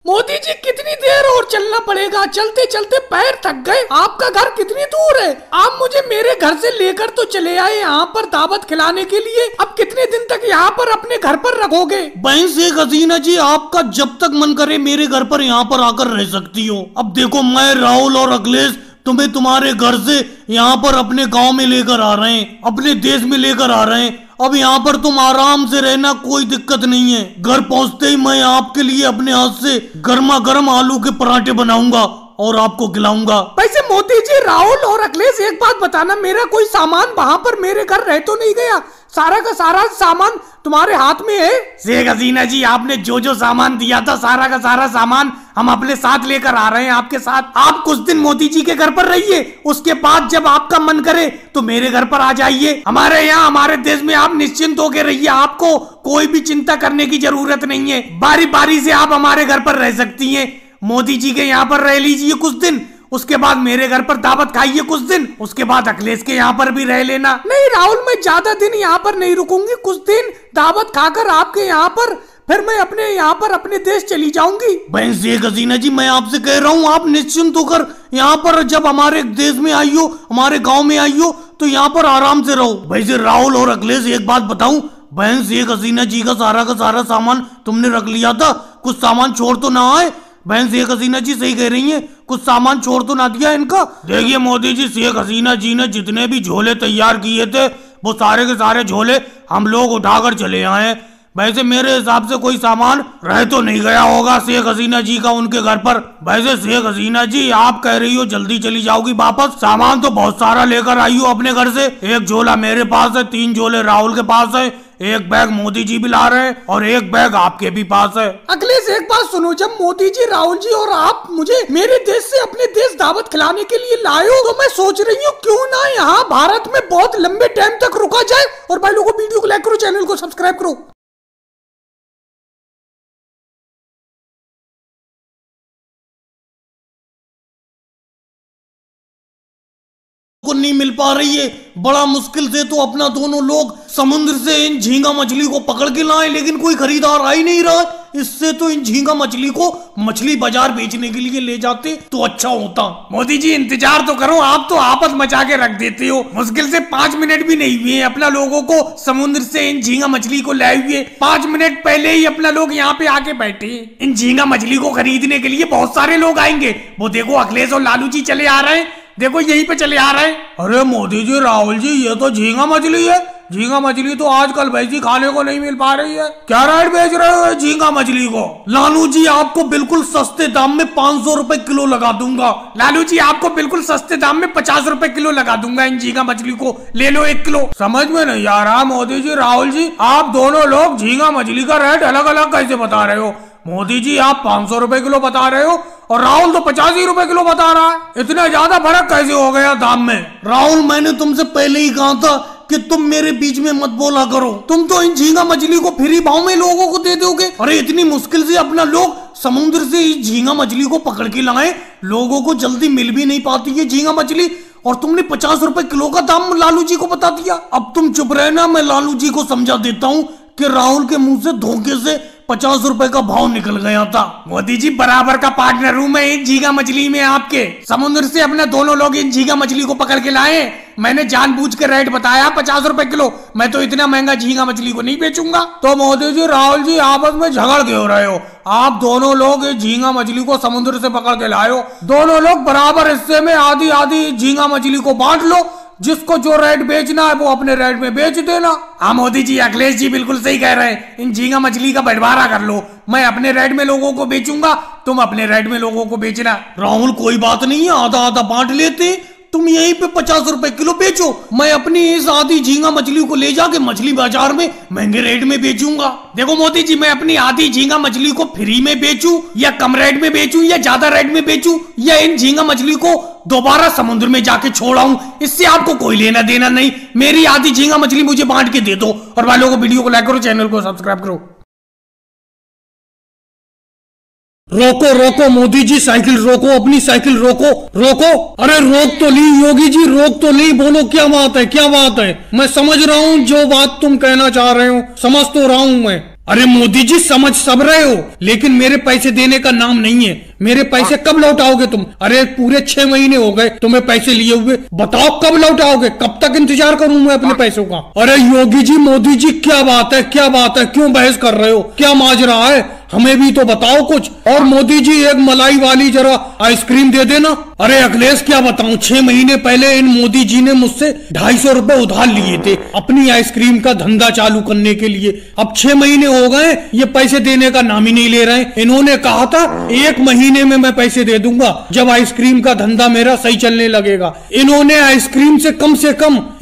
मोदी जी कितनी देर और चलना पड़ेगा? चलते चलते पैर थक गए। आपका घर कितनी दूर है? आप मुझे मेरे घर से लेकर तो चले आए यहाँ पर दावत खिलाने के लिए। अब कितने दिन तक यहाँ पर अपने घर पर रखोगे? बहन शेख हसीना जी, आपका जब तक मन करे मेरे घर पर यहाँ पर आकर रह सकती हो। अब देखो, मैं राहुल और अखिलेश तुम्हें तुम्हारे घर से यहाँ पर अपने गांव में लेकर आ रहे हैं, अपने देश में लेकर आ रहे हैं। अब यहाँ पर तुम आराम से रहना, कोई दिक्कत नहीं है। घर पहुँचते ही मैं आपके लिए अपने हाथ से गर्मा गर्म आलू के पराठे बनाऊंगा और आपको खिलाऊंगा। वैसे मोदी जी, राहुल और अखिलेश, एक बात बताना, मेरा कोई सामान वहाँ पर मेरे घर रह तो नहीं गया? सारा का सारा सामान तुम्हारे हाथ में है? शेख हसीना जी, आपने जो जो सामान दिया था, सारा का सारा सामान हम अपने साथ लेकर आ रहे हैं आपके साथ। आप कुछ दिन मोदी जी के घर पर रहिए, उसके बाद जब आपका मन करे तो मेरे घर पर आ जाइए। हमारे यहाँ, हमारे देश में आप निश्चिंत होकर रहिए, आपको कोई भी चिंता करने की जरूरत नहीं है। बारी बारी से आप हमारे घर पर रह सकती हैं। मोदी जी के यहाँ पर रह लीजिए कुछ दिन, उसके बाद मेरे घर पर दावत खाइए कुछ दिन, उसके बाद अखिलेश के यहाँ पर भी रह लेना। नहीं राहुल, मैं ज्यादा दिन यहाँ पर नहीं रुकूंगी। कुछ दिन दावत खाकर आपके यहाँ पर फिर मैं अपने यहाँ पर अपने देश चली जाऊंगी। बहन शेख हसीना जी, मैं आपसे कह रहा हूँ, आप निश्चिंत होकर यहाँ पर जब हमारे देश में आई हो, हमारे गाँव में आई हो, तो यहाँ पर आराम से रहो। वैसे राहुल और अखिलेश, एक बात बताऊं, बहन शेख हसीना जी का सारा सामान तुमने रख लिया था? कुछ सामान छोड़ तो ना आए? बहन शेख हसीना जी सही कह रही हैं, कुछ सामान छोड़ तो ना दिया इनका? देखिए मोदी जी, शेख हसीना जी ने जितने भी झोले तैयार किए थे, वो सारे के सारे झोले हम लोग उठाकर चले आए। वैसे मेरे हिसाब से कोई सामान रह तो नहीं गया होगा शेख हसीना जी का उनके घर पर। वैसे शेख हसीना जी, आप कह रही हो जल्दी चली जाओगी वापस, सामान तो बहुत सारा लेकर आई हो अपने घर से। एक झोला मेरे पास है, 3 झोले राहुल के पास है, एक बैग मोदी जी भी ला रहे हैं और एक बैग आपके भी पास है। अखिलेश, एक बात सुनो, जब मोदी जी, राहुल जी और आप मुझे मेरे देश से अपने देश दावत खिलाने के लिए लाए हो, तो मैं सोच रही हूँ क्यों ना यहाँ भारत में बहुत लंबे टाइम तक रुका जाए। और भाई लोगों, वीडियो को लाइक करो, चैनल को सब्सक्राइब करो। को नहीं मिल पा रही है, बड़ा मुश्किल से तो अपना दोनों लोग समुद्र से इन झींगा मछली को पकड़ के लाए, लेकिन कोई खरीदार आ ही नहीं रहा। इससे तो इन झींगा मछली को मछली बाजार बेचने के लिए ले जाते तो अच्छा होता। मोदी जी, इंतजार तो करो, आप तो आपस मचा के रख देते हो। मुश्किल से 5 मिनट भी नहीं हुए अपना लोगों को समुद्र से इन झींगा मछली को लाए हुए। 5 मिनट पहले ही अपना लोग यहाँ पे आके बैठे। इन झींगा मछली को खरीदने के लिए बहुत सारे लोग आएंगे। वो देखो, अखिलेश और लालू जी चले आ रहे हैं, देखो यहीं पे चले आ रहे हैं। अरे मोदी जी, राहुल जी, ये तो झींगा मछली है। झींगा मछली तो आजकल वैसी खाने को नहीं मिल पा रही है। क्या रेट बेच रहे हो झींगा मछली को? लालू जी, आपको बिल्कुल सस्ते दाम में 500 रुपए किलो लगा दूंगा। लालू जी, आपको बिल्कुल सस्ते दाम में 50 रुपए किलो लगा दूंगा। इन झींगा मछली को ले लो 1 किलो। समझ में नहीं आ रहा मोदी जी, राहुल जी, आप दोनों लोग झींगा मछली का रेट अलग अलग कैसे बता रहे हो? मोदी जी, आप 500 रुपए किलो बता रहे हो और राहुल तो 50 ही रुपए किलो बता रहा है। इतना ज्यादा फर्क कैसे हो गया दाम में? राहुल, मैंने तुमसे पहले ही कहा था कि तुम मेरे बीच में मत बोला करो। तुम तो इन झींगा मछली को फ्री भाव में लोगों को दे दोगे। अरे इतनी मुश्किल से अपना लोग समुद्र से इस झींगा मछली को पकड़ के लाए, लोगों को जल्दी मिल भी नहीं पाती है झींगा मछली, और तुमने 50 रुपए किलो का दाम लालू जी को बता दिया। अब तुम चुप रहना, मैं लालू जी को समझा देता हूँ कि राहुल के मुंह से धोखे से 50 रुपए का भाव निकल गया था। मोदी जी, बराबर का पार्टनर हूं मैं इन झींगा मछली में आपके। समुद्र से अपने दोनों लोग इन झींगा मछली को पकड़ के लाए। मैंने जानबूझ के रेट बताया 50 रुपए किलो। मैं तो इतना महंगा झींगा मछली को नहीं बेचूंगा। तो मोदी जी, राहुल जी, आपस में झगड़ क्यों रहे हो? आप दोनों लोग झींगा मछली को समुद्र से पकड़ के लाए हो, दोनों लोग बराबर हिस्से में आधी आधी झींगा मछली को बांट लो। जिसको जो रेट बेचना है वो अपने रेट में बेच देना। हाँ मोदी जी, अखिलेश जी बिल्कुल सही कह रहे हैं। इन झींगा मछली का बंटवारा कर लो, मैं अपने रेट में लोगों को बेचूंगा, तुम अपने रेट में लोगों को बेचना। राहुल, कोई बात नहीं है, आधा आधा बांट लेते। तुम यहीं पे 50 रुपए किलो बेचो, मैं अपनी इस आधी झींगा मछली को ले जाके मछली बाजार में महंगे रेट में बेचूंगा। देखो मोदी जी, मैं अपनी आधी झींगा मछली को फ्री में बेचूं या कम रेट में बेचूं या ज्यादा रेट में बेचूं या इन झींगा मछली को दोबारा समुद्र में जाके छोड़ाऊं, इससे आपको कोई लेना देना नहीं। मेरी आधी झींगा मछली मुझे बांट के दे दो। और भाई लोगों, वीडियो को लाइक करो, चैनल को सब्सक्राइब करो। रोको रोको मोदी जी, साइकिल रोको, अपनी साइकिल रोको रोको। अरे रोक तो ली योगी जी, रोक तो ली। बोलो क्या बात है, क्या बात है? मैं समझ रहा हूँ जो बात तुम कहना चाह रहे हो, समझ तो रहा हूँ मैं। अरे मोदी जी समझ सब रहे हो, लेकिन मेरे पैसे देने का नाम नहीं है। मेरे पैसे कब लौटाओगे तुम? अरे पूरे 6 महीने हो गए तुम्हें पैसे लिए हुए, बताओ कब लौटाओगे? कब तक इंतजार करूं मैं अपने पैसों का? अरे योगी जी, मोदी जी, क्या बात है, क्या बात है? क्यों बहस कर रहे हो? क्या माजरा है? हमें भी तो बताओ कुछ। और मोदी जी एक मलाई वाली जरा आइसक्रीम दे देना। अरे अखिलेश क्या बताऊं, 6 महीने पहले इन मोदी जी ने मुझसे 250 रुपए उधार लिए थे अपनी आइसक्रीम का धंधा चालू करने के लिए। अब 6 महीने हो गए, ये पैसे देने का नाम ही नहीं ले रहे हैं। इन्होंने कहा था 1 महीने में मैं पैसे दे दूंगा जब आइसक्रीम का धंधा मेरा सही चलने लगेगा। इन्होंने आइसक्रीम से कम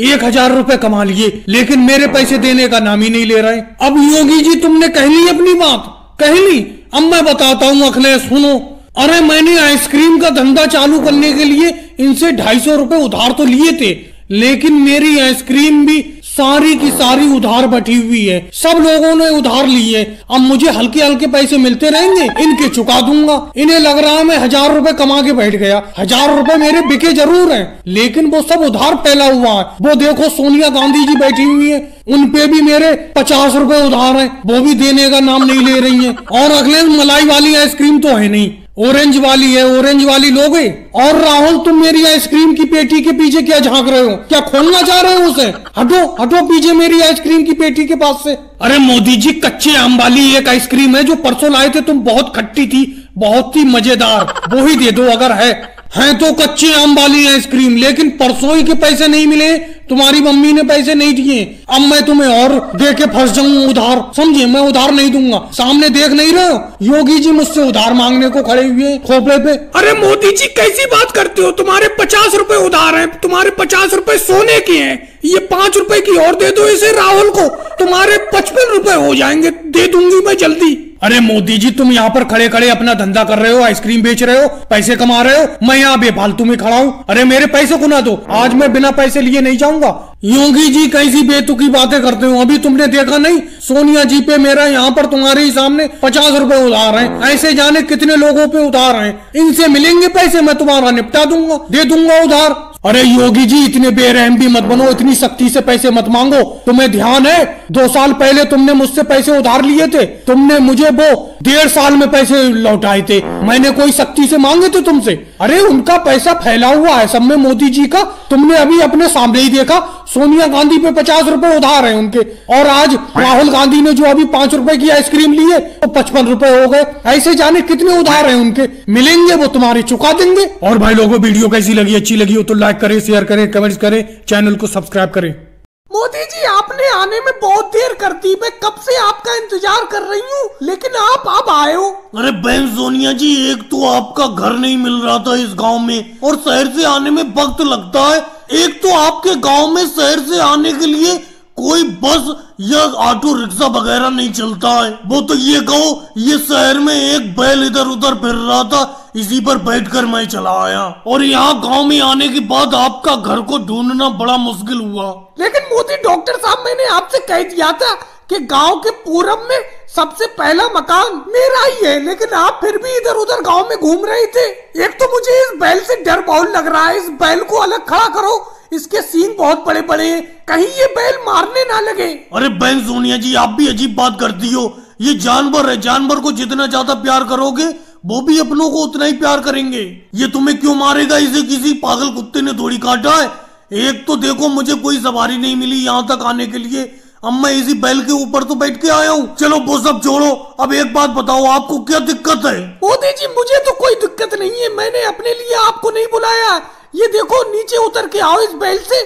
1000 रुपए कमा लिए, लेकिन मेरे पैसे देने का नाम ही नहीं ले रहे। अब योगी जी तुमने कह ली अपनी बात, कह ली। अब मैं बताता हूँ अखिलेश, सुनो। अरे मैंने आइसक्रीम का धंधा चालू करने के लिए इनसे 250 रुपए उधार तो लिए थे, लेकिन मेरी आइसक्रीम भी सारी की सारी उधार बैठी हुई है। सब लोगों ने उधार लिए। अब मुझे हल्के हल्के पैसे मिलते रहेंगे, इनके चुका दूंगा। इन्हें लग रहा है मैं 1000 रुपए कमा के बैठ गया। 1000 रुपए मेरे बिके जरूर हैं, लेकिन वो सब उधार फैला हुआ है। वो देखो सोनिया गांधी जी बैठी हुई है, उन पे भी मेरे 50 रुपए उधार हैं, वो भी देने का नाम नहीं ले रही हैं। और अगले मलाई वाली आइसक्रीम तो है नहीं, ऑरेंज वाली है, ऑरेंज वाली लोगे। और राहुल तुम मेरी आइसक्रीम की पेटी के पीछे क्या झांक रहे हो? क्या खोलना चाह रहे हो उसे? हटो हटो पीछे मेरी आइसक्रीम की पेटी के पास से। अरे मोदी जी, कच्चे आम वाली एक आइसक्रीम है जो परसों लाए थे तुम, बहुत खट्टी थी, बहुत ही मजेदार, वो ही दे दो अगर है तो कच्चे आम वाली आइसक्रीम। लेकिन परसों ही के पैसे नहीं मिले, तुम्हारी मम्मी ने पैसे नहीं दिए। अब मैं तुम्हें और दे के फंस जाऊं उधार, समझे? मैं उधार नहीं दूंगा। सामने देख नहीं रहे हो, योगी जी मुझसे उधार मांगने को खड़े हुए खोपड़े पे। अरे मोदी जी कैसी बात करते हो? तुम्हारे 50 रुपए उधार हैं, तुम्हारे 50 रुपए सोने के हैं। ये 5 रुपए की और दे दो इसे राहुल को, तुम्हारे 55 रुपए हो जाएंगे, दे दूंगी मैं जल्दी। अरे मोदी जी, तुम यहाँ पर खड़े खड़े अपना धंधा कर रहे हो, आइसक्रीम बेच रहे हो, पैसे कमा रहे हो, मैं यहाँ बेफालतू में खड़ा हूँ। अरे मेरे पैसे को ना दो, आज मैं बिना पैसे लिए नहीं जाऊंगा। योगी जी कैसी बेतुकी बातें करते हो? अभी तुमने देखा नहीं, सोनिया जी पे मेरा यहाँ पर तुम्हारे ही सामने 50 रुपए उधार हैं। ऐसे जाने कितने लोगों पे उधार हैं। इनसे मिलेंगे पैसे, मैं तुम्हारा निपटा दूंगा, दे दूंगा उधार। अरे योगी जी, इतने बेरहम भी मत बनो, इतनी सख्ती से पैसे मत मांगो। तुम्हें ध्यान है 2 साल पहले तुमने मुझसे पैसे उधार लिए थे, तुमने मुझे वो 1.5 साल में पैसे लौटाए थे। मैंने कोई सख्ती से मांगे थे तुमसे? अरे उनका पैसा फैला हुआ है सब में मोदी जी का। तुमने अभी अपने सामने ही देखा, सोनिया गांधी पे 50 रुपए उधार है उनके, और आज राहुल गांधी ने जो अभी 5 रुपए की आइसक्रीम ली है तो 55 रुपए हो गए। ऐसे जाने कितने उधार हैं उनके, मिलेंगे वो तुम्हारे, चुका देंगे। और भाई लोगों, वीडियो कैसी लगी? अच्छी लगी हो तो लाइक करें, शेयर करें, कमेंट्स करें, चैनल को सब्सक्राइब करें। मोदी जी, आपने आने में बहुत देर कर दी, मैं कब से आपका इंतजार कर रही हूँ, लेकिन आप अब आए हो। अरे बहन सोनिया जी, एक तो आपका घर नहीं मिल रहा था इस गांव में, और शहर से आने में वक्त लगता है। एक तो आपके गांव में शहर से आने के लिए कोई बस या ऑटो रिक्शा वगैरह नहीं चलता है। वो तो ये कहो, ये शहर में एक बैल इधर उधर फिर रहा था, इसी पर बैठकर मैं चला आया। और यहाँ गांव में आने के बाद आपका घर को ढूंढना बड़ा मुश्किल हुआ। लेकिन मोदी डॉक्टर साहब, मैंने आपसे कह दिया था कि गांव के पूरब में सबसे पहला मकान मेरा ही है, लेकिन आप फिर भी इधर उधर गांव में घूम रहे थे। एक तो मुझे इस बैल से डर बहुत लग रहा है, इस बैल को अलग खड़ा करो, इसके सींग बहुत बड़े बड़े हैं, कहीं ये बैल मारने ना लगे। अरे बहन सोनिया जी, आप भी अजीब बात करती हो। ये जानवर है, जानवर को जितना ज्यादा प्यार करोगे वो भी अपनों को उतना ही प्यार करेंगे। ये तुम्हें क्यों मारेगा? इसे किसी पागल कुत्ते ने थोड़ी काटा है। एक तो देखो, मुझे कोई सवारी नहीं मिली यहाँ तक आने के लिए, अब मैं इसी बैल के ऊपर तो बैठ के आया हूँ। चलो वो सब छोड़ो, अब एक बात बताओ, आपको क्या दिक्कत है? मोदी जी, मुझे तो कोई दिक्कत नहीं है, मैंने अपने लिए आपको नहीं बुलाया। ये देखो, नीचे उतर के आओ इस बैल से,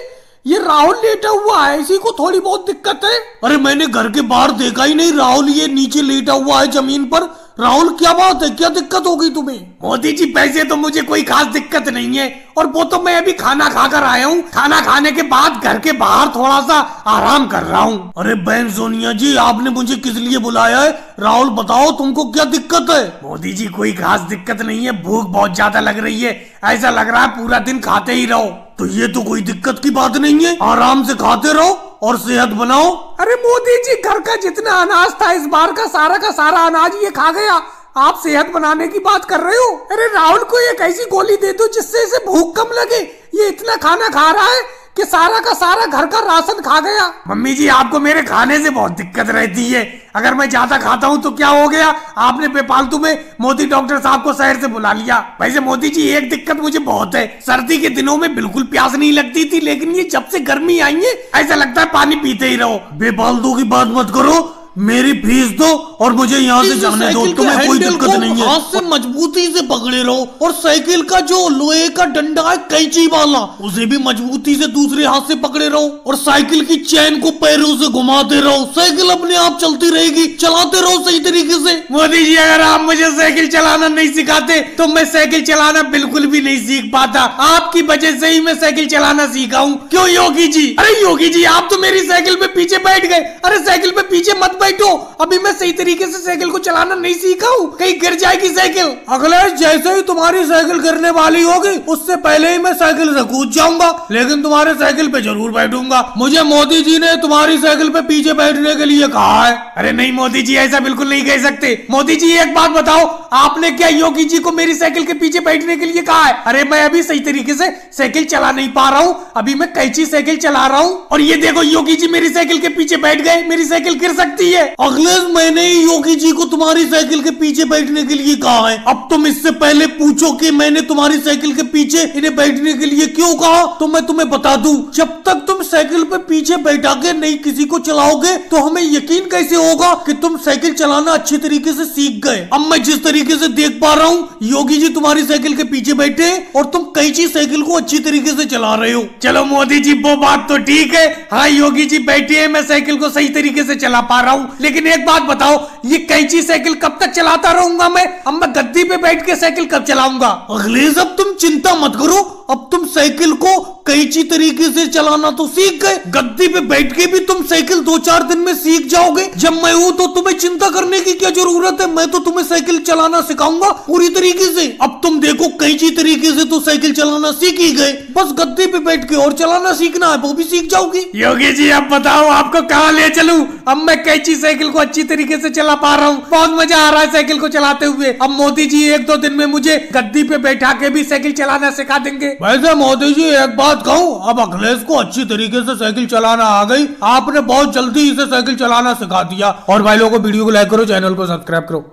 ये राहुल लेटा हुआ है, इसी को थोड़ी बहुत दिक्कत है। अरे मैंने घर के बाहर देखा ही नहीं, राहुल ये नीचे लेटा हुआ है जमीन पर। राहुल क्या बात है, क्या दिक्कत हो गई तुम्हें? मोदी जी, पैसे तो मुझे कोई खास दिक्कत नहीं है, और वो तो मैं अभी खाना खाकर आया हूँ। खाना खाने के बाद घर के बाहर थोड़ा सा आराम कर रहा हूँ। अरे बहन सोनिया जी, आपने मुझे किस लिए बुलाया है? राहुल बताओ, तुमको क्या दिक्कत है? मोदी जी, कोई खास दिक्कत नहीं है, भूख बहुत ज्यादा लग रही है, ऐसा लग रहा है पूरा दिन खाते ही रहो। तो ये तो कोई दिक्कत की बात नहीं है, आराम से खाते रहो और सेहत बनाओ। अरे मोदी जी, घर का जितना अनाज था इस बार का सारा अनाज ये खा गया, आप सेहत बनाने की बात कर रहे हो? अरे राहुल को एक ऐसी गोली दे दो जिससे इसे भूख कम लगे। ये इतना खाना खा रहा है कि सारा का सारा घर का राशन खा गया। मम्मी जी आपको मेरे खाने से बहुत दिक्कत रहती है, अगर मैं ज्यादा खाता हूँ तो क्या हो गया, आपने बेफालतू में मोदी डॉक्टर साहब को शहर से बुला लिया। वैसे मोदी जी एक दिक्कत मुझे बहुत है, सर्दी के दिनों में बिल्कुल प्यास नहीं लगती थी, लेकिन ये जब से गर्मी आई है ऐसा लगता है पानी पीते ही रहो। बेफालतू की बात मत करो, मेरी फीस दो और मुझे यहाँ से जाने दो, तुम्हें कोई दिक्कत नहीं है। हाथ से मजबूती से पकड़े रहो और साइकिल का जो लोहे का डंडा है कैंची वाला उसे भी मजबूती से दूसरे हाथ से पकड़े रहो और साइकिल की चैन को पैरों से घुमाते रहो, साइकिल अपने आप चलती रहेगी, चलाते रहो सही तरीके से। मोदी जी अगर आप मुझे साइकिल चलाना नहीं सिखाते तो मैं साइकिल चलाना बिल्कुल भी नहीं सीख पाता, आपकी वजह से ही मैं साइकिल चलाना सीखा हूँ। क्यों योगी जी? अरे योगी जी आप तो मेरी साइकिल पे पीछे बैठ गए, अरे साइकिल पे पीछे मत बैठो, अभी मैं सही तरीके से साइकिल को चलाना नहीं सीखा हूँ, कहीं गिर जाएगी साइकिल। अखिलेश जैसे ही तुम्हारी साइकिल गिरने वाली होगी उससे पहले ही मैं साइकिल से कूद जाऊंगा, लेकिन तुम्हारे साइकिल पे जरूर बैठूंगा। मुझे मोदी जी ने तुम्हारी साइकिल पे पीछे बैठने के लिए कहा है। अरे नहीं मोदी जी ऐसा बिल्कुल नहीं कह सकते। मोदी जी एक बात बताओ, आपने क्या योगी जी को मेरी साइकिल के पीछे बैठने के लिए कहा है? अरे मैं अभी सही तरीके से साइकिल चला नहीं पा रहा हूँ, अभी मैं कैंची साइकिल चला रहा हूँ और ये देखो योगी जी मेरी साइकिल के पीछे बैठ गए, मेरी साइकिल गिर सकती है। अखिलेश मैंने ही योगी जी को तुम्हारी साइकिल के पीछे बैठने के लिए कहा है, अब तुम इससे पहले पूछो कि मैंने तुम्हारी साइकिल के पीछे इन्हें बैठने के लिए क्यों कहा, तो मैं तुम्हें बता दूं, जब तक तुम साइकिल पे पीछे बैठा के नहीं किसी को चलाओगे तो हमें यकीन कैसे होगा कि तुम साइकिल चलाना अच्छी तरीके से सीख गए। अब मैं जिस तरीके से देख पा रहा हूँ योगी जी तुम्हारी साइकिल के पीछे बैठे और तुम कैंची साइकिल को अच्छी तरीके से चला रहे हो। चलो मोदी जी वो बात तो ठीक है, हाँ योगी जी बैठे हैं, मैं साइकिल को सही तरीके से चला पा रहा हूँ, लेकिन एक बात बताओ ये कैंची साइकिल कब तक चलाता रहूंगा मैं? अब मैं गद्दी पे बैठ के साइकिल कब चलाऊंगा? अखिलेश अब तुम चिंता मत करो, अब तुम साइकिल को कैंची तरीके से चलाना तो सीख गए, गद्दी पे बैठ के भी तुम साइकिल 2-4 दिन में सीख जाओगे। जब मैं हूँ तो तुम्हें चिंता करने की क्या जरूरत है, मैं तो तुम्हें साइकिल चलाना सिखाऊंगा पूरी तरीके से। अब तुम देखो कैंची तरीके से तो साइकिल चलाना सीख ही गए, बस गद्दी पे बैठ के और चलाना सीखना है, वो भी सीख जाओगी। योगी जी अब बताओ आपको कहाँ ले चलूं? अब मैं कैंची साइकिल को अच्छी तरीके से चला पा रहा हूँ, बहुत मजा आ रहा है साइकिल को चलाते हुए। अब मोदी जी 1-2 दिन में मुझे गद्दी पे बैठा के भी साइकिल चलाना सिखा देंगे। वैसे मोदी जी एक बात कहूँ, अब अखिलेश को अच्छी तरीके से साइकिल चलाना आ गई, आपने बहुत जल्दी इसे साइकिल चलाना सिखा दिया। और भाई लोगों को वीडियो को लाइक करो, चैनल को सब्सक्राइब करो।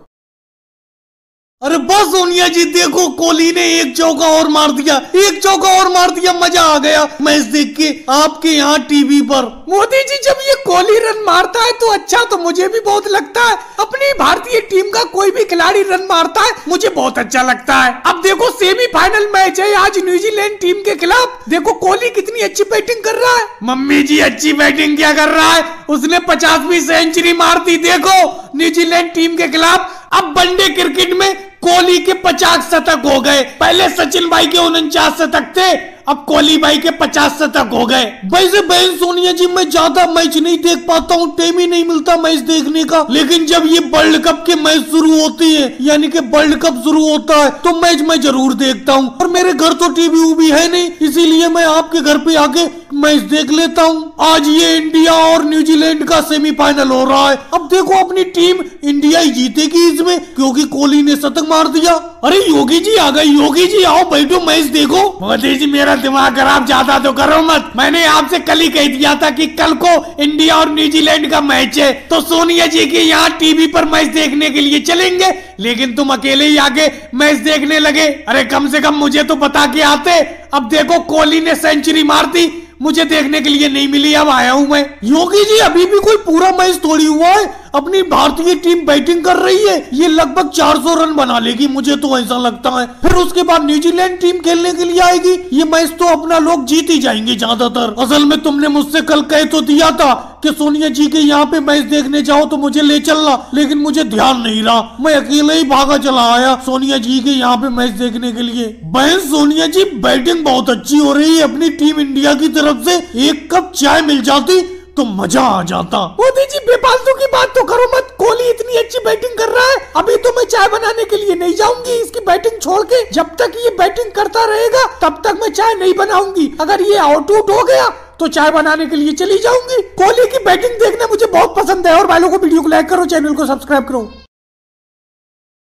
अरे बस सोनिया जी देखो कोहली ने एक चौका और मार दिया, एक चौका और मार दिया, मजा आ गया मैच देख के आपके यहाँ टीवी पर। मोदी जी जब ये कोहली रन मारता है तो अच्छा तो मुझे भी बहुत लगता है, अपनी भारतीय टीम का कोई भी खिलाड़ी रन मारता है मुझे बहुत अच्छा लगता है। अब देखो सेमीफाइनल मैच है आज न्यूजीलैंड टीम के खिलाफ, देखो कोहली कितनी अच्छी बैटिंग कर रहा है। मम्मी जी अच्छी बैटिंग क्या कर रहा है, उसने 50वीं सेंचुरी मार दी देखो न्यूजीलैंड टीम के खिलाफ। अब वनडे क्रिकेट में कोहली के 50 शतक हो गए, पहले सचिन भाई के 49 शतक थे, अब कोहली भाई के 50 शतक हो गए। वैसे बहन सोनिया जी मैं ज्यादा मैच नहीं देख पाता हूँ, टाइम ही नहीं मिलता मैच देखने का, लेकिन जब ये वर्ल्ड कप के मैच शुरू होती है यानी कि वर्ल्ड कप शुरू होता है तो मैच मैं जरूर देखता हूँ। और मेरे घर तो टीवी उभी है नहीं, इसीलिए मैं आपके घर पे आके मैच देख लेता हूँ। आज ये इंडिया और न्यूजीलैंड का सेमीफाइनल हो रहा है, अब देखो अपनी टीम इंडिया ही जीतेगी इसमें क्योंकि कोहली ने शतक मार दिया। अरे योगी जी आ गए, योगी जी आओ बैठो मैच देखो। मोदी जी मेरा दिमाग खराब ज्यादा तो करो मत, मैंने आपसे कल ही कह दिया था कि कल को इंडिया और न्यूजीलैंड का मैच है तो सोनिया जी के यहाँ टीवी पर मैच देखने के लिए चलेंगे, लेकिन तुम अकेले ही आके मैच देखने लगे। अरे कम से कम मुझे तो बता के आते। अब देखो कोहली ने सेंचुरी मार दी, मुझे देखने के लिए नहीं मिली, अब आया हूँ मैं। योगी जी अभी भी कोई पूरा मैच थोड़ी हुआ है, अपनी भारतीय टीम बैटिंग कर रही है, ये लगभग 400 रन बना लेगी मुझे तो ऐसा लगता है, फिर उसके बाद न्यूजीलैंड टीम खेलने के लिए आएगी, ये मैच तो अपना लोग जीत ही जाएंगे ज्यादातर। असल में तुमने मुझसे कल कह तो दिया था कि सोनिया जी के यहाँ पे मैच देखने जाओ तो मुझे ले चलना, लेकिन मुझे ध्यान नहीं रहा, मैं अकेले ही भागा चला आया सोनिया जी के यहाँ पे मैच देखने के लिए। बहन सोनिया जी बैटिंग बहुत अच्छी हो रही है अपनी टीम इंडिया की तरफ से, एक कप चाय मिल जाती तो मजा आ जाता। मोदी जी बेफालतू की बात तो करो मत, कोहली इतनी अच्छी बैटिंग कर रहा है, अभी तो मैं चाय बनाने के लिए नहीं जाऊंगी इसकी बैटिंग छोड़ के, जब तक ये बैटिंग करता रहेगा तब तक मैं चाय नहीं बनाऊंगी, अगर ये आउट हो गया तो चाय बनाने के लिए चली जाऊंगी। कोहली की बैटिंग देखना मुझे बहुत पसंद है। और भाई लोगों को वीडियो को लाइक करो, चैनल को सब्सक्राइब करो।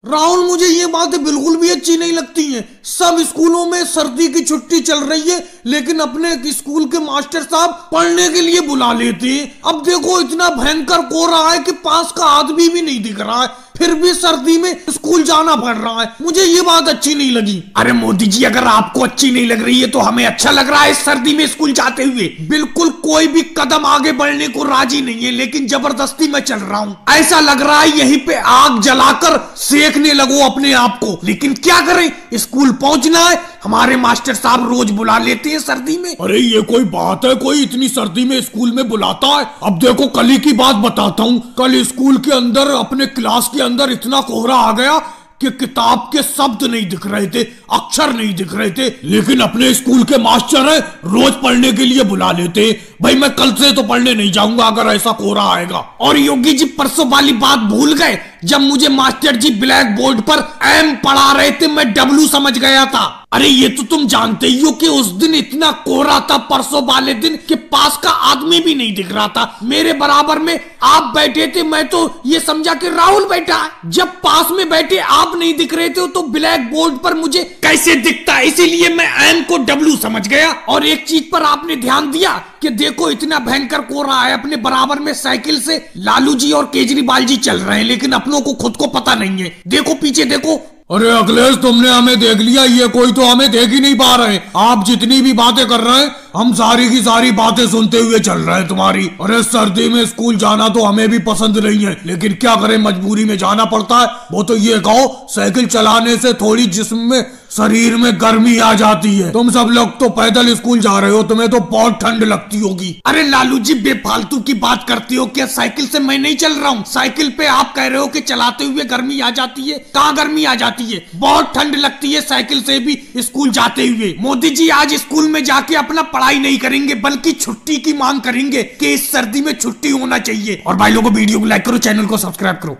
राहुल, मुझे ये बातें बिल्कुल भी अच्छी नहीं लगती हैं। सब स्कूलों में सर्दी की छुट्टी चल रही है, लेकिन अपने स्कूल के मास्टर साहब पढ़ने के लिए बुला लेते हैं। अब देखो इतना भयंकर कोहरा है कि पास का आदमी भी नहीं दिख रहा है, फिर भी सर्दी में स्कूल जाना पड़ रहा है। मुझे ये बात अच्छी नहीं लगी। अरे मोदी जी, अगर आपको अच्छी नहीं लग रही है तो हमें अच्छा लग रहा है इस सर्दी में स्कूल जाते हुए। बिल्कुल कोई भी कदम आगे बढ़ने को राजी नहीं है, लेकिन जबरदस्ती मैं चल रहा हूँ। ऐसा लग रहा है यहीं पे आग जलाकर सेकने लगो अपने आप को, लेकिन क्या करें, स्कूल पहुंचना है। हमारे मास्टर साहब रोज बुला लेते हैं सर्दी में। अरे ये कोई बात है, कोई इतनी सर्दी में स्कूल में बुलाता है? अब देखो कल ही की बात बताता हूँ। कल स्कूल के अंदर अपने क्लास के अंदर इतना कोहरा आ गया कि किताब के शब्द नहीं दिख रहे थे, अक्षर नहीं दिख रहे थे, लेकिन अपने स्कूल के मास्टर है रोज पढ़ने के लिए बुला लेते। भाई मैं कल से तो पढ़ने नहीं जाऊंगा अगर ऐसा कोहरा आएगा। और योगी जी परसों वाली बात भूल गए जब मुझे मास्टर जी ब्लैक बोर्ड पर एम पढ़ा रहे थे, मैं डब्ल्यू समझ गया था। अरे ये तो तुम जानते ही हो कि उस दिन इतना कोहरा था परसों वाले दिन कि पास का आदमी भी नहीं दिख रहा था। मेरे बराबर में आप बैठे थे, मैं तो ये समझा कि राहुल बैठा है। जब पास में बैठे आप नहीं दिख रहे थे तो ब्लैक बोर्ड पर मुझे कैसे दिखता, इसीलिए मैं एम को डब्ल्यू समझ गया। और एक चीज पर आपने ध्यान दिया कि देखो इतना भयंकर कोहरा है, अपने बराबर में साइकिल से लालू जी और केजरीवाल जी चल रहे हैं, लेकिन अपनों को खुद को पता नहीं है। देखो पीछे देखो। अरे अखिलेश, तुमने हमें देख लिया, ये कोई तो हमें देख ही नहीं पा रहे। आप जितनी भी बातें कर रहे हैं हम सारी की सारी बातें सुनते हुए चल रहे हैं तुम्हारी। अरे सर्दी में स्कूल जाना तो हमें भी पसंद नहीं है, लेकिन क्या करें, मजबूरी में जाना पड़ता है। वो तो ये कहो, साइकिल चलाने से थोड़ी जिस्म में शरीर में गर्मी आ जाती है। तुम सब लोग तो पैदल स्कूल जा रहे हो, तुम्हें तो बहुत ठंड लगती होगी। अरे लालू जी बेफालतू की बात करती हो क्या? साइकिल से मैं नहीं चल रहा हूँ। साइकिल पे आप कह रहे हो कि चलाते हुए गर्मी आ जाती है। कहाँ गर्मी आ जाती है, बहुत ठंड लगती है साइकिल से भी स्कूल जाते हुए। मोदी जी आज स्कूल में जाके अपना पढ़ाई नहीं करेंगे बल्कि छुट्टी की मांग करेंगे कि इस सर्दी में छुट्टी होना चाहिए। और भाई लोगों वीडियो को लाइक करो, चैनल को सब्सक्राइब करो।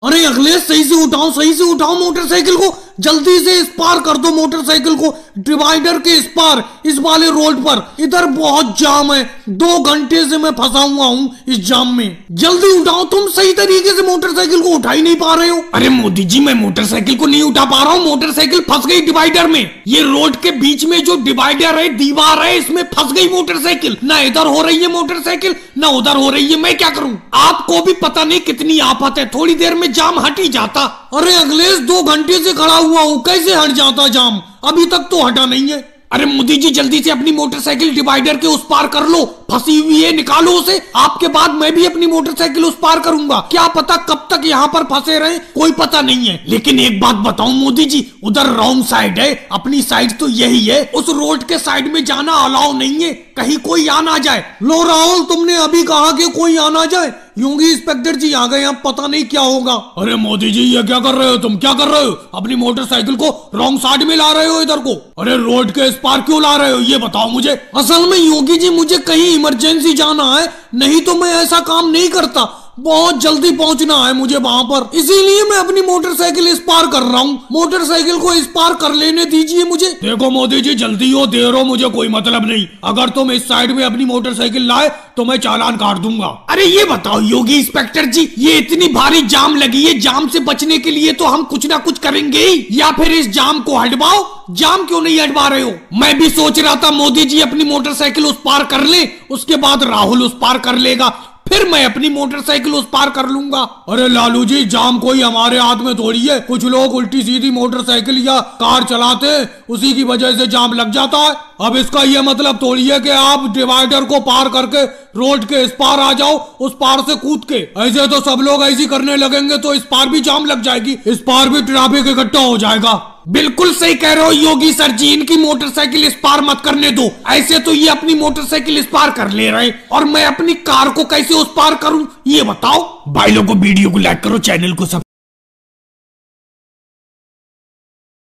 अरे अखिलेश, सही से उठाओ, सही से उठाओ मोटरसाइकिल को, जल्दी से इस पार कर दो मोटरसाइकिल को, डिवाइडर के इस पार, इस वाले रोड पर। इधर बहुत जाम है, 2 घंटे से मैं फंसा हुआ हूँ इस जाम में। जल्दी उठाओ, तुम सही तरीके से मोटरसाइकिल को उठा ही नहीं पा रहे हो। अरे मोदी जी, मैं मोटरसाइकिल को नहीं उठा पा रहा हूँ, मोटरसाइकिल फंस गई डिवाइडर में। ये रोड के बीच में जो डिवाइडर है, दीवार है, इसमें फंस गई मोटरसाइकिल। ना इधर हो रही है मोटरसाइकिल, ना उधर हो रही है। मैं क्या करूँ? आपको भी पता नहीं कितनी आफत है, थोड़ी देर में जाम हट ही जाता। अरे अखिलेश, 2 घंटे से खड़ा हुआ हूँ, कैसे हट जाता जाम? अभी तक तो हटा नहीं है। अरे मोदी जी, जल्दी से अपनी मोटरसाइकिल डिवाइडर के उस पार कर लो, फंसी हुई है, निकालो उसे। आपके बाद मैं भी अपनी मोटरसाइकिल उस पार करूंगा। क्या पता कब तक यहाँ पर फंसे रहे, कोई पता नहीं है। लेकिन एक बात बताऊं मोदी जी, उधर रॉन्ग साइड है, अपनी साइड तो यही है। उस रोड के साइड में जाना अलाउ नहीं है, कहीं कोई आ ना जाए। लो राहुल, तुमने अभी कहा कि कोई आ ना जाए, योगी इंस्पेक्टर जी आ गए, अब पता नहीं क्या होगा। अरे मोदी जी, ये क्या कर रहे हो तुम? क्या कर रहे हो? अपनी मोटरसाइकिल को रॉन्ग साइड में ला रहे हो इधर को। अरे रोड के इस पार क्यों ला रहे हो, ये बताओ मुझे। असल में योगी जी, मुझे कहीं इमरजेंसी जाना है, नहीं तो मैं ऐसा काम नहीं करता। बहुत जल्दी पहुंचना है मुझे वहां पर, इसीलिए मैं अपनी मोटरसाइकिल इस पार कर रहा हूँ। मोटरसाइकिल को इस पार कर लेने दीजिए मुझे। देखो मोदी जी, जल्दी हो देर हो मुझे कोई मतलब नहीं। अगर तुम इस साइड में अपनी मोटरसाइकिल लाए तो मैं चालान काट दूंगा। अरे ये बताओ योगी इंस्पेक्टर जी, ये इतनी भारी जाम लगी है, जाम से बचने के लिए तो हम कुछ ना कुछ करेंगे ही, या फिर इस जाम को हटवाओ। जाम क्यों नहीं हटवा रहे हो? मैं भी सोच रहा था मोदी जी अपनी मोटरसाइकिल उस पार कर ले, उसके बाद राहुल उस पार कर लेगा, फिर मैं अपनी मोटरसाइकिल उस पार कर लूंगा। अरे लालू जी, जाम कोई हमारे हाथ में थोड़ी है। कुछ लोग उल्टी सीधी मोटरसाइकिल या कार चलाते हैं, उसी की वजह से जाम लग जाता है। अब इसका यह मतलब थोड़ी है कि आप डिवाइडर को पार करके रोड के इस पार आ जाओ, उस पार से कूद के। ऐसे तो सब लोग ऐसी करने लगेंगे तो इस पार भी जाम लग जाएगी, इस पार भी ट्रैफिक इकट्ठा हो जाएगा। बिल्कुल सही कह रहे हो योगी सर जी, इनकी मोटरसाइकिल इस पार मत करने दो। ऐसे तो ये अपनी मोटरसाइकिल इस पार कर ले रहे, और मैं अपनी कार को कैसे उस पार करूं, ये बताओ। भाई लोगों वीडियो को लाइक करो, चैनल को सब्सक्राइब।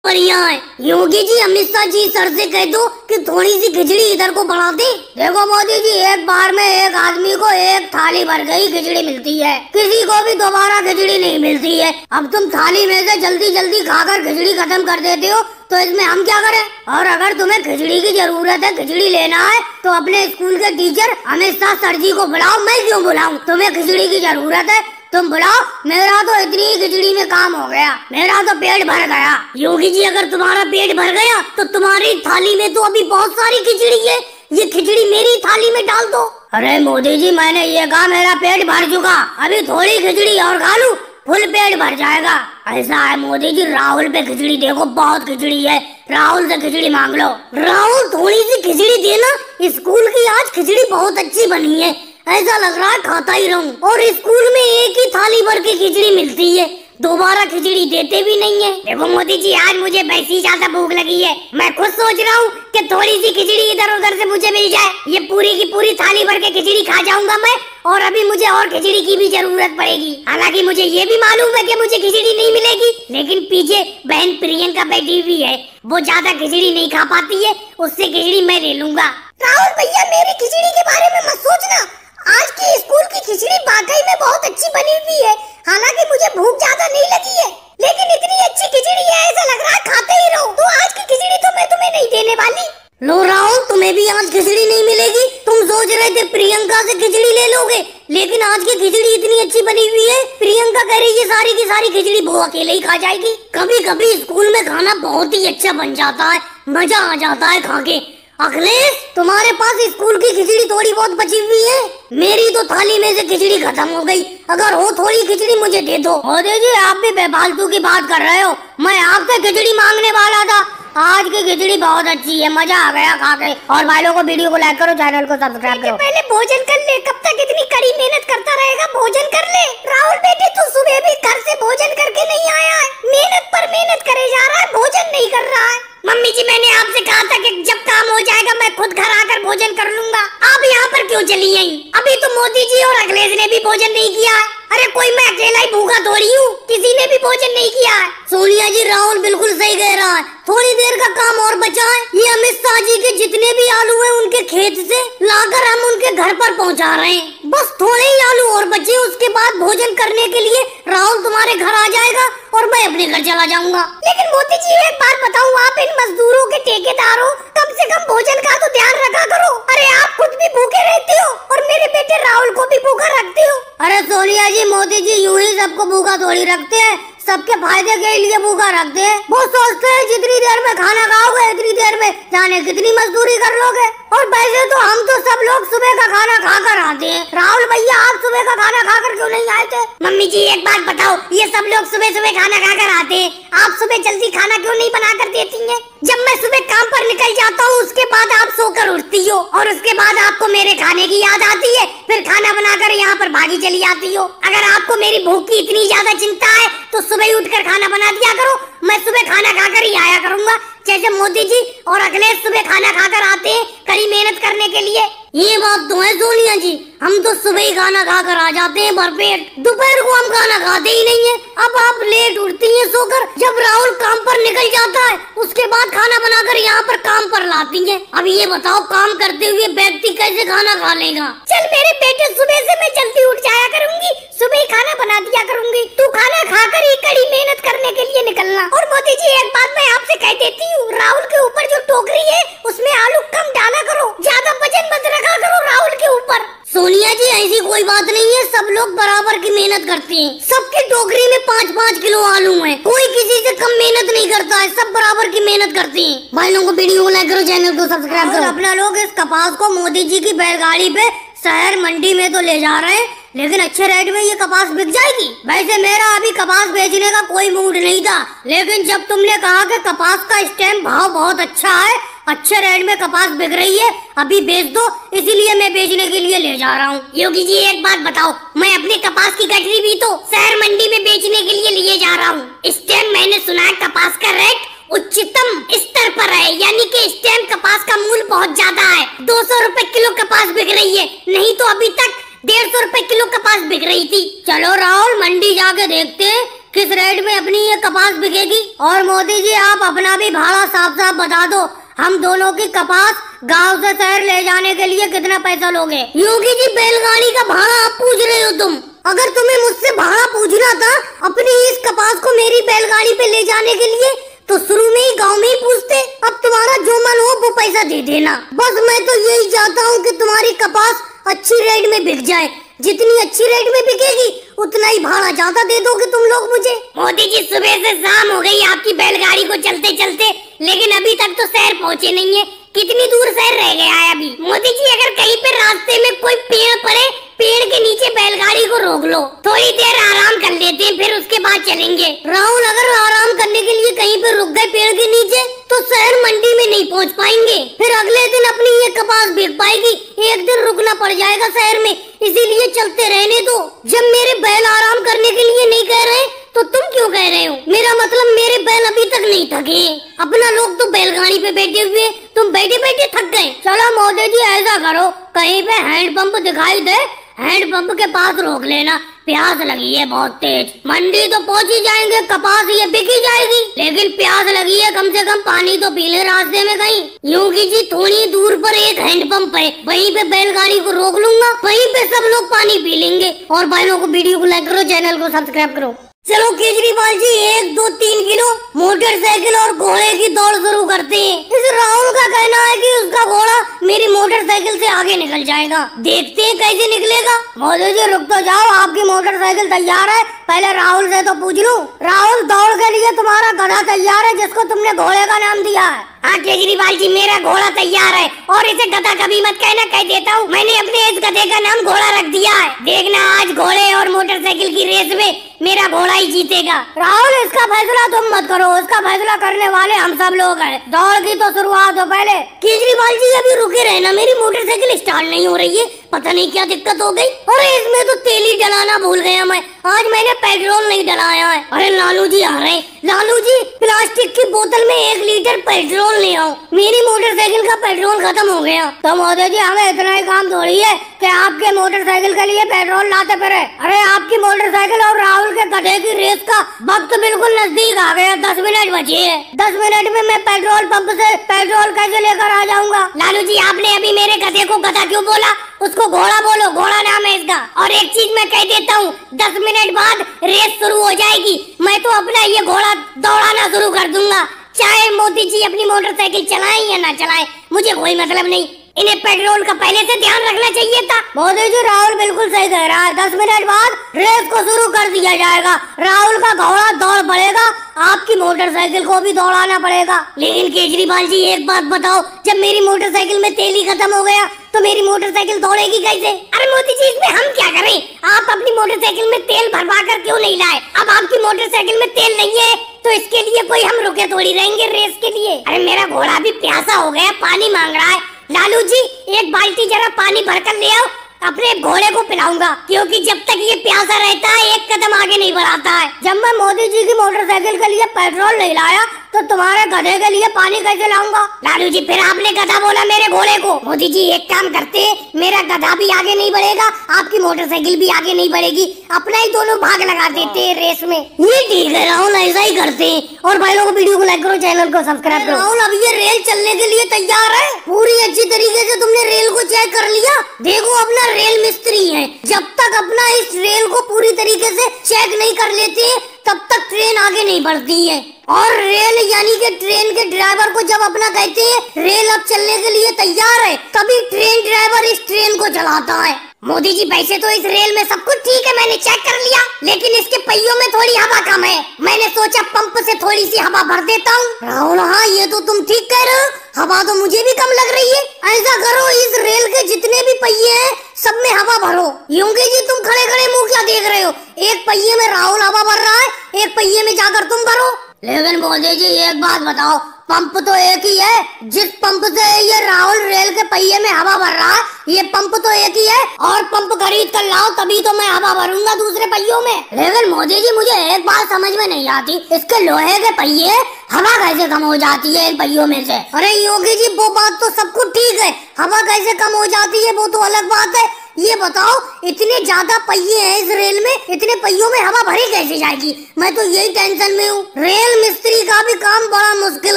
बढ़िया है योगी जी, अमित शाह जी सर से कह दो कि थोड़ी सी खिचड़ी इधर को बढ़ा दे। देखो मोदी जी, एक बार में एक आदमी को एक थाली भर गई खिचड़ी मिलती है, किसी को भी दोबारा खिचड़ी नहीं मिलती है। अब तुम थाली में से जल्दी जल्दी खाकर खिचड़ी खत्म कर देते हो, तो इसमें हम क्या करें? और अगर तुम्हें खिचड़ी की जरूरत है, खिचड़ी लेना है, तो अपने स्कूल के टीचर अमित शाह सर जी को बुलाओ। मैं क्यों बुलाऊं? तुम्हें खिचड़ी की जरूरत है तुम बुलाओ, मेरा तो इतनी खिचड़ी में काम हो गया, मेरा तो पेट भर गया। योगी जी अगर तुम्हारा पेट भर गया तो तुम्हारी थाली में तो अभी बहुत सारी खिचड़ी है, ये खिचड़ी मेरी थाली में डाल दो। अरे मोदी जी मैंने ये कहा मेरा पेट भर चुका, अभी थोड़ी खिचड़ी और खा लूं, फुल पेट भर जाएगा। ऐसा है मोदी जी, राहुल पे खिचड़ी देखो, बहुत खिचड़ी है, राहुल से खिचड़ी मांग लो। राहुल थोड़ी सी खिचड़ी देना, स्कूल की आज खिचड़ी बहुत अच्छी बनी है, ऐसा लग रहा है खाता ही रहूं। और स्कूल में एक ही थाली भर की खिचड़ी मिलती है, दोबारा खिचड़ी देते भी नहीं है। देखो मोदी जी आज मुझे वैसी ज्यादा भूख लगी है, मैं खुद सोच रहा हूँ कि थोड़ी सी खिचड़ी इधर उधर से मुझे मिल जाए, ये पूरी की पूरी थाली भर के खिचड़ी खा जाऊंगा मैं, और अभी मुझे और खिचड़ी की भी जरूरत पड़ेगी। हालांकि मुझे ये भी मालूम है कि मुझे खिचड़ी नहीं मिलेगी, लेकिन पीछे बहन प्रियंका बैठी हुई है, वो ज्यादा खिचड़ी नहीं खा पाती है, उससे खिचड़ी मैं ले लूंगा। राहुल भैया मेरी खिचड़ी के बारे में मत सोचना, आज की स्कूल की खिचड़ी वाकई में बहुत अच्छी बनी हुई है। हालांकि मुझे भूख ज्यादा नहीं लगी है, लेकिन इतनी अच्छी खिचड़ी है ऐसा लग रहा है खाते ही रहो। तो आज की खिचड़ी तो मैं तुम्हें नहीं देने वाली। लो राहुल, तुम्हें भी आज खिचड़ी नहीं मिलेगी। तुम सोच रहे थे प्रियंका से खिचड़ी ले लोगे, लेकिन आज की खिचड़ी इतनी अच्छी बनी हुई है, प्रियंका कह रही है सारी की सारी खिचड़ी वो अकेले ही खा जाएगी। कभी कभी स्कूल में खाना बहुत ही अच्छा बन जाता है, मजा आ जाता है खा के। अखिलेश तुम्हारे पास स्कूल की खिचड़ी थोड़ी बहुत बची हुई है, मेरी तो थाली में से खिचड़ी खत्म हो गई, अगर हो थोड़ी खिचड़ी मुझे दे दो। मोदी जी आप भी बेफालतू की बात कर रहे हो, मैं आपसे खिचड़ी मांगने वाला था। आज की खिचड़ी बहुत अच्छी है, मजा आ गया खा के। और भाई लोगों को वीडियो को लाइक करो, चैनल को सब्सक्राइब करो। पहले भोजन कर ले, कब तक इतनी कड़ी मेहनत करता रहेगा, भोजन कर ले। राहुल बेटे तू सुबह भी घर से भोजन करके नहीं आया है, मेहनत पर मेहनत करे जा रहा है, भोजन नहीं कर रहा है। मम्मी जी मैंने आपसे कहा था कि जब काम हो जाएगा मैं खुद घर आकर भोजन कर लूंगा, आप यहाँ पर क्यों चली आई? अभी तो मोदी जी और अखिलेश ने भी भोजन नहीं किया है। अरे कोई मैं अकेला ही भूखा थोड़ी हूँ, किसी ने भी भोजन नहीं किया है। सोनिया जी राहुल बिल्कुल सही कह रहा है, थोड़ी देर का काम और बचा है, ये अमित शाह जी के जितने भी आलू हैं उनके खेत से लाकर हम उनके घर पर पहुँचा रहे हैं। बस थोड़े ही आलू और बचे, उसके बाद भोजन करने के लिए राहुल तुम्हारे घर आ जाएगा और मैं अपने घर चला जाऊंगा। लेकिन मोदी जी एक बात बताऊं, आप इन मजदूरों के ठेकेदार हो, कम से कम भोजन का तो ध्यान रखा करो। अरे आप खुद भी भूखे रहते हो और मेरे बेटे राहुल को भी भूखा रखते हो। अरे सोनिया जी मोदी जी यूं ही सबको भूखा थोड़ी रखते हैं, सबके फायदे के लिए भूखा रखते हैं। वो सोचते हैं जितनी देर में खाना खाओगे इतनी देर में जाने कितनी मजदूरी कर लोगे। और वैसे तो हम तो सब लोग सुबह का खाना खाकर आते हैं। राहुल भैया आप सुबह का खाना खाकर क्यों नहीं आए थे? मम्मी जी एक बात बताओ, ये सब लोग सुबह सुबह खाना खाकर आते हैं, आप सुबह जल्दी खाना क्यों नहीं बना कर देती हैं? जब मैं सुबह काम पर निकल जाता हूँ उसके बाद आप सोकर उठती हो और उसके बाद आपको मेरे खाने की याद आती है, फिर खाना बनाकर यहाँ पर भागी चली आती हो। अगर आपको मेरी भूख की इतनी ज्यादा चिंता है तो सुबह ही उठकर खाना बना दिया करो, मैं सुबह खाना खाकर ही आया करूँगा, जैसे मोदी जी और अखिलेश सुबह खाना खाकर आते हैं कड़ी मेहनत करने के लिए। ये बात तो है सोनिया जी, हम तो सुबह ही खाना खाकर आ जाते हैं भरपेट, दोपहर को हम खाना खाते ही नहीं है। अब आप लेट उठती हैं सोकर, जब राहुल काम पर निकल जाता है उसके बाद खाना बनाकर यहाँ पर काम पर लाती हैं। अब ये बताओ काम करते हुए व्यक्ति कैसे खाना खा लेगा? चल मेरे बेटे सुबह से मैं जल्दी उठ जाया करूंगी, सुबह ही खाना बना दिया करूंगी, तू खाना खाकर ही कड़ी मेहनत करने के लिए निकलना। और मोदी जी एक बात मैं आपसे कह देती हूँ, राहुल के ऊपर जो टोकरी है उसमें आलू कम डाला करो, ज्यादा वजन मत रखा करो राहुल के ऊपर। सोनिया जी ऐसी कोई बात नहीं है, सब लोग बराबर की मेहनत करते हैं, सबके टोकरी में 5-5 किलो आलू है, कोई किसी से कम मेहनत नहीं करता है, सब बराबर की मेहनत करते हैं। भाई लोगों को वीडियो को लाइक करो, चैनल को सब्सक्राइब करो। अपना लोग इस कपास को मोदी जी की बैलगाड़ी पे शहर मंडी में तो ले जा रहे हैं, लेकिन अच्छे रेट में ये कपास बिक जाएगी। वैसे मेरा अभी कपास बेचने का कोई मूड नहीं था, लेकिन जब तुमने कहा कि कपास का स्टैम्प भाव बहुत अच्छा है, अच्छे रेट में कपास बिक रही है, अभी बेच दो, इसीलिए मैं बेचने के लिए ले जा रहा हूँ। योगी जी एक बात बताओ, मैं अपने कपास की गठरी भी तो शहर मंडी में बेचने के लिए लिए जा रहा हूँ। इस टाइम मैंने सुना है कपास का रेट उच्चतम स्तर पर है, यानी कि इस टाइम कपास का मूल्य बहुत ज्यादा है। 200 रुपए किलो कपास बिक रही है, नहीं तो अभी तक 150 रुपए किलो कपास बिक रही थी। चलो राहुल मंडी जाके देखते हैं किस रेट में अपनी ये कपास बिकेगी। और मोदी जी आप अपना भी भाड़ा साफ साफ बता दो, हम दोनों की कपास गांव से शहर ले जाने के लिए कितना पैसा लोगे? योगी जी बैलगाड़ी का भाड़ा आप पूछ रहे हो तुम, अगर तुम्हें मुझसे भाड़ा पूछना था अपनी इस कपास को मेरी बैलगाड़ी पे ले जाने के लिए तो शुरू में ही गांव में ही पूछते। अब तुम्हारा जो मन हो वो पैसा दे देना, बस मैं तो यही चाहता हूँ कि तुम्हारी कपास अच्छी रेट में बिक जाए, जितनी अच्छी रेट में बिकेगी उतना ही भाड़ा ज्यादा दे दोगे तुम लोग मुझे। मोदी जी सुबह से शाम हो गई आपकी बैलगाड़ी को चलते चलते, लेकिन अभी तक तो शहर पहुँचे नहीं है। कितनी दूर शहर रह गया है अभी? मोदी जी अगर कहीं पे रास्ते में कोई पेड़ पड़े, पेड़ के नीचे बैलगाड़ी को रोक लो, थोड़ी देर आराम कर लेते हैं, फिर उसके बाद चलेंगे। राहुल अगर आराम करने के लिए कहीं पे रुक गए पेड़ के नीचे तो शहर मंडी में नहीं पहुंच पाएंगे, फिर अगले दिन अपनी ये कपास बिक पाएगी, एक दिन रुकना पड़ जाएगा शहर में। इसीलिए चलते रहने दो। जब मेरे बैल आराम करने के लिए नहीं कह रहे तो तुम क्यों कह रहे हो? मेरा मतलब मेरे बैल अभी तक नहीं थके। अपना लोग तो बैलगाड़ी पे बैठे हुए, तुम बैठे बैठे थक गए। चलो मोदी जी ऐसा करो, कहीं पे हैंडपंप दिखाई दे, हैंडपंप के पास रोक लेना। प्यास लगी है बहुत तेज। मंडी तो पहुंच ही जाएंगे, कपास ये बिक ही जाएगी, लेकिन प्यास लगी है, कम से कम पानी तो पी ले रास्ते में कहीं। योगी जी थोड़ी दूर पर एक हैंडपंप है, वहीं पे बैलगाड़ी को रोक लूंगा, वहीं पे सब लोग पानी पी लेंगे। और भाइयों को वीडियो को लाइक करो, चैनल को सब्सक्राइब करो। चलो केजरीवाल जी 1, 2, 3 किलो मोटरसाइकिल और घोड़े की दौड़ शुरू करते हैं। इस राहुल का कहना है कि उसका घोड़ा मेरी मोटरसाइकिल से आगे निकल जाएगा, देखते हैं कैसे निकलेगा। मोदी जी रुक तो जाओ, आपकी मोटरसाइकिल तैयार है, पहले राहुल से तो पूछ लूं। राहुल दौड़ के लिए तुम्हारा गधा तैयार है जिसको तुमने घोड़े का नाम दिया है? हाँ केजरीवाल जी मेरा घोड़ा तैयार है, और इसे गधा कभी मत कहना, कह देता हूँ। मैंने अपने इस गधे का नाम घोड़ा रख दिया है। देखना आज घोड़े और मोटरसाइकिल की रेस में मेरा घोड़ा ही जीतेगा। राहुल इसका फैसला तुम मत करो, उसका फैसला करने वाले हम सब लोग हैं। दौड़ की तो शुरुआत हो पहले। केजरीवाल जी अभी रुके रहना, मेरी मोटरसाइकिल स्टार्ट नहीं हो रही है, पता नहीं क्या दिक्कत हो गई। अरे इसमें तो तेल ही डलाना भूल गया मैं, आज मैंने पेट्रोल नहीं डलाया है। अरे लालू जी आ रहे, लालू जी प्लास्टिक की बोतल में 1 लीटर पेट्रोल ले आओ, मेरी मोटरसाइकिल का पेट्रोल खत्म हो गया। तो मोदी जी हमें इतना ही काम थोड़ी है कि आपके मोटरसाइकिल के लिए पेट्रोल लाते फिरे। अरे आपकी मोटरसाइकिल और राहुल के गधे की रेस का वक्त बिल्कुल नजदीक आ गया, 10 मिनट बचे है। 10 मिनट में मैं पेट्रोल पंप से पेट्रोल कैसे लेकर आ जाऊंगा? लालू जी आपने अभी मेरे गधे को गधा क्यों बोला? उसको घोड़ा बोलो, घोड़ा नाम है इसका। और एक चीज मैं कह देता हूँ, 10 मिनट बाद रेस शुरू हो जाएगी, मैं तो अपना ये घोड़ा दौड़ाना शुरू कर दूंगा, चाहे मोदी जी अपनी मोटरसाइकिल चलाएं या ना चलाएं, मुझे कोई मतलब नहीं। इन्हें पेट्रोल का पहले से ध्यान रखना चाहिए था। मोदी जी राहुल बिल्कुल सही कह रहा है, 10 मिनट बाद रेस को शुरू कर दिया जाएगा। राहुल का घोड़ा दौड़ पड़ेगा, आपकी मोटरसाइकिल को भी दौड़ाना पड़ेगा। लेकिन केजरीवाल जी एक बात बताओ, जब मेरी मोटरसाइकिल में तेल ही खत्म हो गया तो मेरी मोटरसाइकिल दौड़ेगी कैसे? अरे मोदी जी इसमें हम क्या करें? आप अपनी मोटरसाइकिल में तेल भरवा कर क्यों नहीं लाए? अब आपकी मोटरसाइकिल में तेल नहीं है तो इसके लिए कोई हम रुके थोड़ी रहेंगे रेस के लिए। अरे मेरा घोड़ा भी प्यासा हो गया, पानी मांग रहा है। लालू जी 1 बाल्टी जरा पानी भरकर ले आओ, अपने घोड़े को पिलाऊंगा, क्योंकि जब तक ये प्यासा रहता है 1 कदम आगे नहीं बढ़ाता है। जब मैं मोदी जी की मोटरसाइकिल के लिए पेट्रोल नहीं लाया तो तुम्हारे गधे के लिए पानी कैसे लाऊंगा? लालू जी फिर आपने गधा बोला मेरे घोड़े को। मोदी जी एक काम करते हैं, मेरा गधा भी आगे नहीं बढ़ेगा, आपकी मोटरसाइकिल भी आगे नहीं बढ़ेगी, अपना ही दोनों भाग लगा देते हैं रेस में। ये ठीक है राहुल, ऐसा ही करते हैं। और भाई लोगों को वीडियो को लाइक करो, चैनल को सब्सक्राइब करो। राहुल अब ये रेल चलने के लिए तैयार है, पूरी अच्छी तरीके से तुमने रेल को चेक कर लिया। देखो अपना रेल मिस्त्री है, जब तक अपना इस रेल को पूरी तरीके से चेक नहीं कर लेते तब तक ट्रेन आगे नहीं बढ़ती है। और रेल यानी कि ट्रेन के ड्राइवर को जब अपना कहते हैं रेल अब चलने के लिए तैयार है, तभी ट्रेन ड्राइवर इस ट्रेन को चलाता है। मोदी जी वैसे तो इस रेल में सब कुछ ठीक है, मैंने चेक कर लिया, लेकिन इसके पहियों में थोड़ी हवा कम है। मैंने सोचा पंप से थोड़ी सी हवा भर देता हूँ। राहुल हाँ ये तो तुम ठीक कह रहे हो, हवा तो मुझे भी कम लग रही है। ऐसा करो इस रेल के जितने भी पहिए हैं सब में हवा भरो। योगी जी तुम खड़े खड़े मुंह क्या देख रहे हो? एक पहिए में राहुल हवा भर रहा है, एक पहिए में जाकर तुम भरो। लेकिन मोदी जी एक बात बताओ, पंप तो एक ही है, जिस पंप से ये राहुल रेल के पहिए में हवा भर रहा है ये पंप तो एक ही है, और पंप खरीद कर लाओ तभी तो मैं हवा भरूंगा दूसरे पहियों में। लेकिन मोदी जी मुझे एक बात समझ में नहीं आती, इसके लोहे के पहिए हवा कैसे कम हो जाती है इन पहियों में से? अरे योगी जी वो बात तो सब कुछ ठीक है, हवा कैसे कम हो जाती है वो तो अलग बात है। ये बताओ इतने ज्यादा पहिए हैं इस रेल में, इतने पहियों में हवा भरी कैसे जाएगी? मैं तो यही टेंशन में हूँ। रेल मिस्त्री का भी काम बड़ा मुश्किल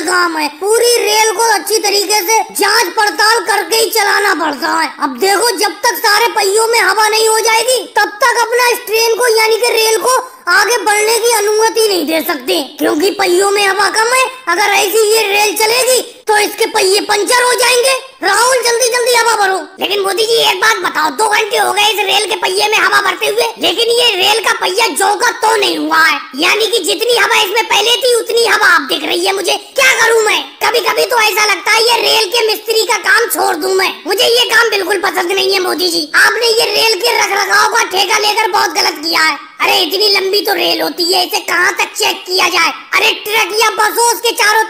काम है, पूरी रेल को अच्छी तरीके से जांच पड़ताल करके ही चलाना पड़ता है। अब देखो जब तक सारे पहियों में हवा नहीं हो जाएगी तब तक अपना इस ट्रेन को यानी कि रेल को आगे बढ़ने की अनुमति नहीं दे सकते, क्योंकि पहियों में हवा कम है। अगर ऐसी ये रेल चलेगी तो इसके पहिए पंचर हो जाएंगे। राहुल जल्दी जल्दी हवा भरो। लेकिन मोदी जी एक बात बताओ, 2 घंटे हो गए इस रेल के पहिए में हवा भरते हुए, लेकिन ये रेल का पहिया जो का तो नहीं हुआ है। यानी कि जितनी हवा इसमें पहले थी उतनी हवा अब दिख रही है मुझे। क्या करूं मैं? कभी कभी तो ऐसा लगता है ये रेल के मिस्त्री का काम छोड़ दूं मैं। मुझे ये काम बिल्कुल पसंद नहीं है मोदी जी। आपने ये रेल के रखरखाव का ठेका लेकर बहुत गलत किया है। अरे इतनी लंबी तो रेल होती है, इसे कहाँ तक चेक किया जाए? अरे ट्रक या बसों उसके चारों तरफ